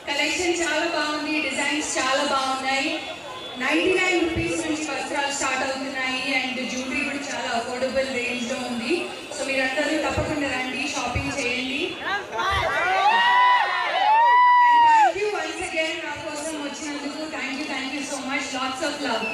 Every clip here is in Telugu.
కలెక్షన్ చాలా బాగుంది, డిజైన్స్ చాలా బాగున్నాయి. 99 రూపీస్ నుంచి వస్త్రాలు స్టార్ట్ అవుతున్నాయి అండ్ జ్యువెలరీ కూడా చాలా అఫోర్డబుల్ రేంజ్ లో ఉంది. సో మీరందరూ తప్పకుండా రండి, షాపింగ్ చేయండి. థ్యాంక్ యూ వన్స్ అగైన్ నా కోసం వచ్చినందుకు. Thank you so much. Lots of love.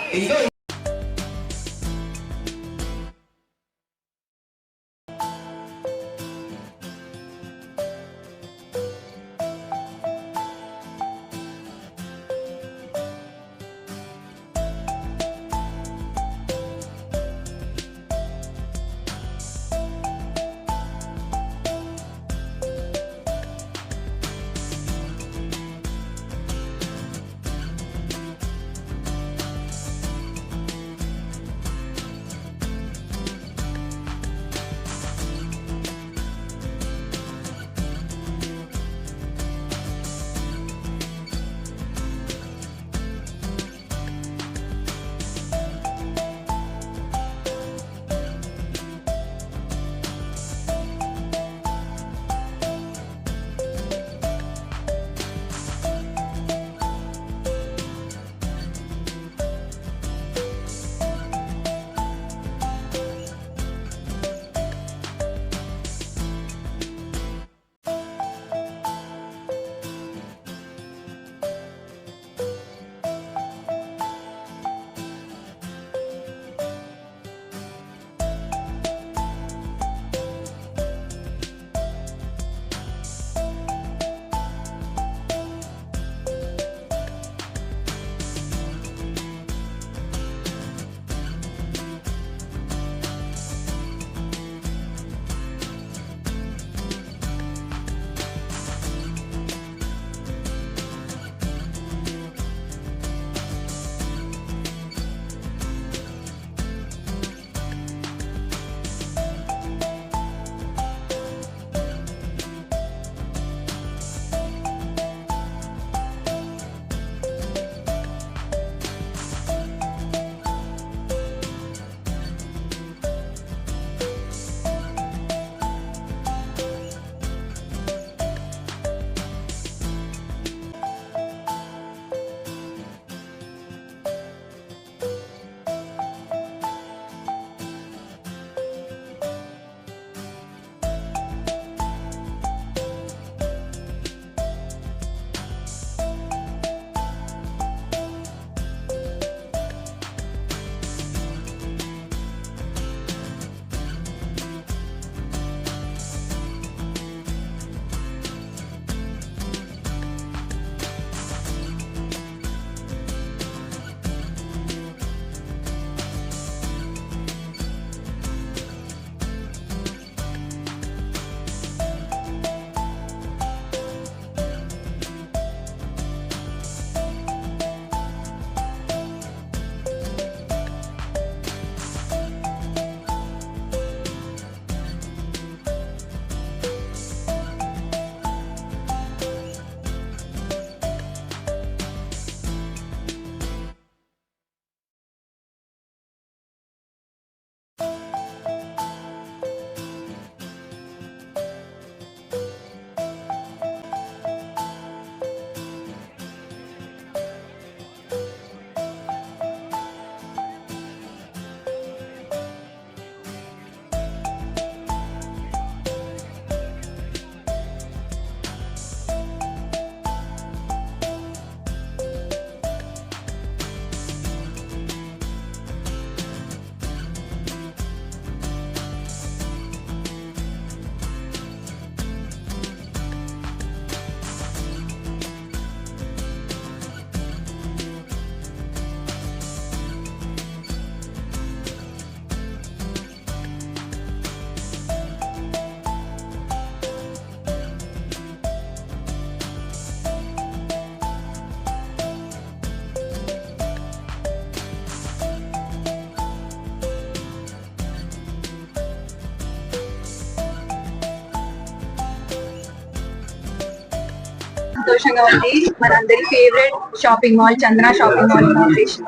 సంతోషంగా ఉంది. మనందరి ఫేవరెట్ షాపింగ్ మాల్ చందన షాపింగ్ మాల్ ఇనాగ్రేషన్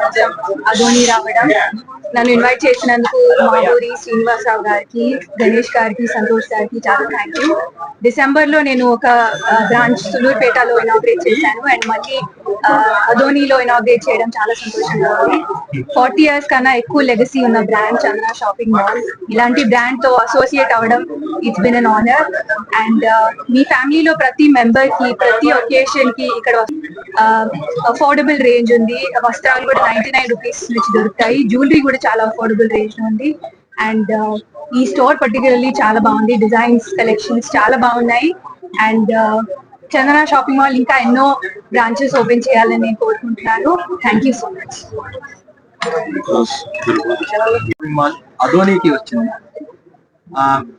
అదోని రావడం, నన్ను ఇన్వైట్ చేసినందుకు మాధురి శ్రీనివాసరావు గారికి, గణేష్ గారికి, సంతోష్ గారికి చాలా థ్యాంక్ యూ. డిసెంబర్ లో నేను ఒక బ్రాంచ్ సులూర్పేటలో ఇనాగ్రేట్ చేశాను అండ్ మళ్ళీ అదోనిలో ఇనాగ్రేట్ చేయడం చాలా సంతోషంగా ఉంది. 40 years కన్నా ఎక్కువ లెగసీ ఉన్న బ్రాండ్ చందన షాపింగ్ మాల్. ఇలాంటి బ్రాండ్ తో అసోసియేట్ అవ్వడం it's been an honour. And మీ ఫ్యామిలీలో ప్రతి మెంబర్ కి ప్రతి ఒకేషన్ కి ఇక్కడ అఫోర్డబుల్ రేంజ్ ఉంది. వస్త్రాలు కూడా 99 రూపీస్ నుంచి దొరుకుతాయి. జ్యువెలరీ కూడా చాలా అఫోర్డబుల్ రేంజ్ లో ఉంది. అండ్ ఈ స్టోర్ పర్టికులర్లీ చాలా బాగుంది. డిజైన్స్ కలెక్షన్స్ చాలా బాగున్నాయి. అండ్ చందన షాపింగ్ మాల్ ఇంకా ఎన్నో బ్రాంచెస్ ఓపెన్ చేయాలని నేను కోరుకుంటున్నాను. Thank you so much. అదోనికి వచ్చింది.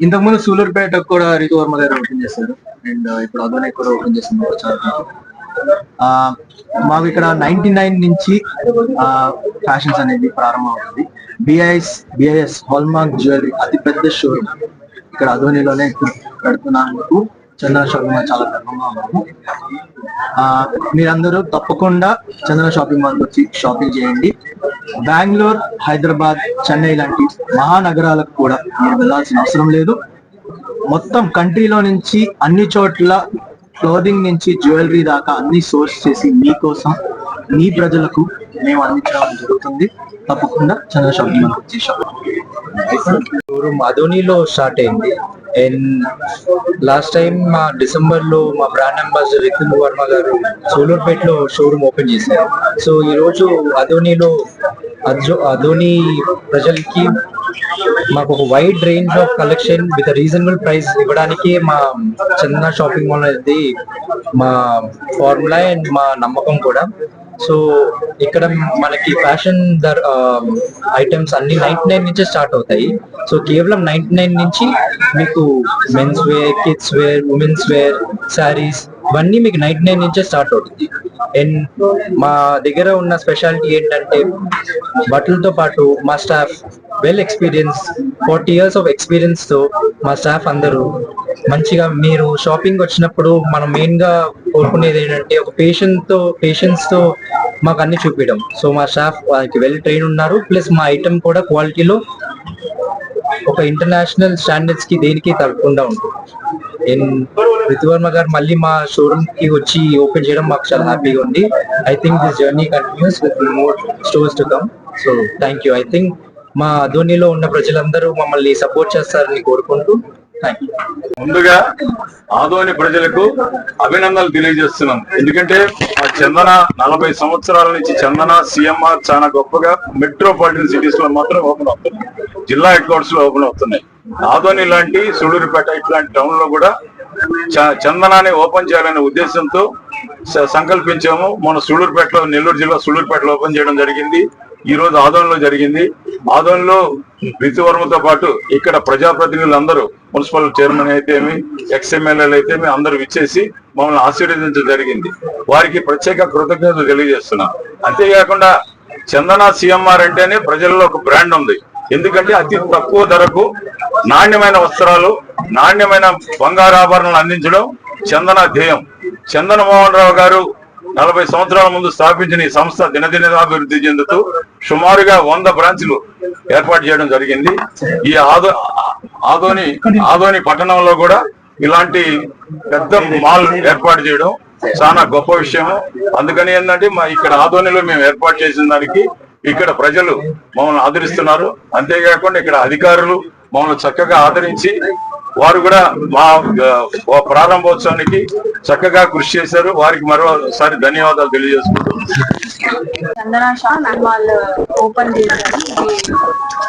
ఇంతకుముందు సూలూరుపేట కూడా రితు వర్మ గారు ఓపెన్ చేశారు అండ్ ఇప్పుడు అదోని కూడా ఓపెన్ చేస్తున్నారు. మాకు ఇక్కడ 99 నుంచి ఫ్యాషన్స్ అనేది ప్రారంభం అవుతుంది. బిఐఎస్ హాల్మార్క్ జ్యువెలరీ అతి పెద్ద షోరూమ్ ఇక్కడ అదోనిలోనే పెడుతున్నందుకు చందన షాపింగ్ మాల్ చాలా గర్వంగా ఉన్నాము. మీరందరూ తప్పకుండా చందన షాపింగ్ మాల్కి వచ్చి షాపింగ్ చేయండి. బెంగళూరు, హైదరాబాద్, చెన్నై లాంటి మహానగరాలకు కూడా మీరు వెళ్ళాల్సిన అవసరం లేదు. మొత్తం కంట్రీలో నుంచి అన్ని చోట్ల క్లోదింగ్ నుంచి జ్యువెలరీ దాకా అన్ని సోర్స్ చేసి మీకోసం మీ ప్రజలకు మేము అందించడం జరుగుతుంది. తప్పకుండా చందన షాపింగ్ మాల్కి వచ్చి షాపింగ్. అదోనిలో స్టార్ట్ అయింది. అండ్ లాస్ట్ టైం మా డిసెంబర్ లో మా బ్రాండ్ అంబాసిడర్ రితు వర్మ గారు సూలూరుపేటలో షోరూమ్ ఓపెన్ చేశారు. సో ఈ రోజు అదోనిలో అదోని ప్రజలకి మాకు ఒక wide range of collection with reasonable price ఇవ్వడానికి మా చందన షాపింగ్ మాల్ అనేది మా ఫార్ములా అండ్ మా నమ్మకం కూడా. సో ఇక్కడ మనకి ఫ్యాషన్ ఐటమ్స్ అన్ని 99 నుంచే స్టార్ట్ అవుతాయి. సో కేవలం 99 నుంచి మీకు men's wear, kids wear, women's wear, saris ఇవన్నీ మీకు 99 నుంచే స్టార్ట్ అవుతుంది. అండ్ మా దగ్గర ఉన్న స్పెషాలిటీ ఏంటంటే బట్టలతో పాటు మా staff well experience 40 years of experience తో మా స్టాఫ్ అందరూ మంచిగా, మీరు షాపింగ్ వచ్చినప్పుడు మనం మెయిన్ గా కోరుకునేది ఏంటంటే ఒక పేషెన్స్ తో మాకు అన్ని చూపించడం. సో మా స్టాఫ్ వాళ్ళకి వెల్ ట్రైన్ ఉన్నారు. ప్లస్ మా ఐటమ్ కూడా క్వాలిటీలో ఒక ఇంటర్నేషనల్ స్టాండర్డ్స్ కి దేనికి తగ్గకుండా ఉంటుంది. రితువర్మ గారు మళ్ళీ మా షోరూమ్ కి వచ్చి ఓపెన్ చేయడం మాకు చాలా హ్యాపీగా ఉంది. I think this journey continues with more stores to come. So thank you. I think మా అదోనిలో ఉన్న ప్రజలందరూ మమ్మల్ని సపోర్ట్ చేస్తారని కోరుకుంటూ ముందుగా ఆదోని ప్రజలకు అభినందనలు తెలియజేస్తున్నాం. ఎందుకంటే ఆ చందన 40 సంవత్సరాల నుంచి చందన సిఎంఆర్ చాలా గొప్పగా మెట్రోపాలిటన్ సిటీస్ లో మాత్రం ఓపెన్ అవుతున్నాయి, జిల్లా హెడ్ క్వార్టర్స్ లో ఓపెన్ అవుతున్నాయి. ఆదోని లాంటి సూళూరుపేట ఇట్లాంటి టౌన్ లో కూడా చందనాన్ని ఓపెన్ చేయాలనే ఉద్దేశంతో సంకల్పించాము. మన సూళూరుపేటలో, నెల్లూరు జిల్లా సూళూరుపేటలో ఓపెన్ చేయడం జరిగింది. ఈ రోజు ఆదోనిలో జరిగింది. ఆదోనిలో రితువర్మతో పాటు ఇక్కడ ప్రజాప్రతినిధులు అందరూ, మున్సిపల్ చైర్మన్ అయితేమి, ఎక్స్ఎమ్మెల్యేలు అయితేమి అందరూ విచ్చేసి మమ్మల్ని ఆశీర్వదించడం జరిగింది. వారికి ప్రత్యేక కృతజ్ఞతలు తెలియజేస్తున్నాం. అంతేకాకుండా చందన సిఎంఆర్ అంటేనే ప్రజల్లో ఒక బ్రాండ్ ఉంది. ఎందుకంటే అతి తక్కువ ధరకు నాణ్యమైన వస్త్రాలు, నాణ్యమైన బంగారాభరణాలు అందించడం చందన ధ్యేయం. చందన మోహన్ రావు గారు 40 సంవత్సరాల ముందు స్థాపించిన ఈ సంస్థ దినదినాభివృద్ధి చెందుతూ సుమారుగా 100 బ్రాంచ్లు ఏర్పాటు చేయడం జరిగింది. ఈ ఆదోని పట్టణంలో కూడా ఇలాంటి పెద్ద మాల్ ఏర్పాటు చేయడం చాలా గొప్ప విషయము. అందుకని ఏంటంటే ఇక్కడ ఆదోనిలో మేము ఏర్పాటు చేసిన దానికి ఇక్కడ ప్రజలు మమ్మల్ని ఆదరిస్తున్నారు. అంతేకాకుండా ఇక్కడ అధికారులు మమ్మల్ని చక్కగా ఆదరించి వారు కూడా మా ప్రారంభోత్సవానికి చక్కగా కృషి చేశారు. వారికి మరోసారి ధన్యవాదాలు తెలియజేసుకుంటున్నాం. చందన షాపింగ్ మాల్ ఓపెన్ చేశారు. ఇది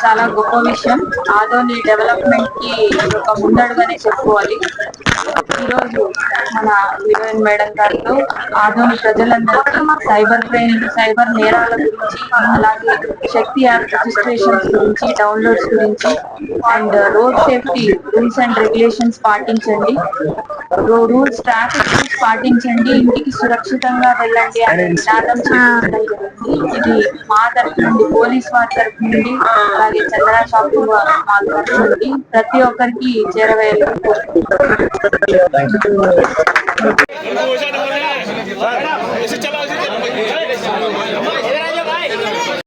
చాలా గొప్ప విషయం. ఆదోని డెవలప్మెంట్ కి ఒక ముందడుగానే చెప్పుకోవాలి. ఈరోజు మన హీరోయిన్ మేడం గారితో ఆదోని ప్రజలందరికీ సైబర్ నేరాల గురించి, అలాగే శక్తి యాప్ రిజిస్ట్రేషన్స్ గురించి, డౌన్లోడ్స్ గురించి and road safety rules and regulations పాటించండి, రూల్స్ ట్రాఫిక్ రూల్స్ పాటించండి, ఇంటికి సురక్షితంగా వెళ్ళండి అనే నినాదం చేయడం జరిగింది. ఇది మా తరఫు నుండి, పోలీస్ వారి తరఫు నుండి, అలాగే చంద్ర షాపింగ్ మాల్ తరఫు నుండి ప్రతి ఒక్కరికి చేరవేయాలని కోరుకుంటున్నాను.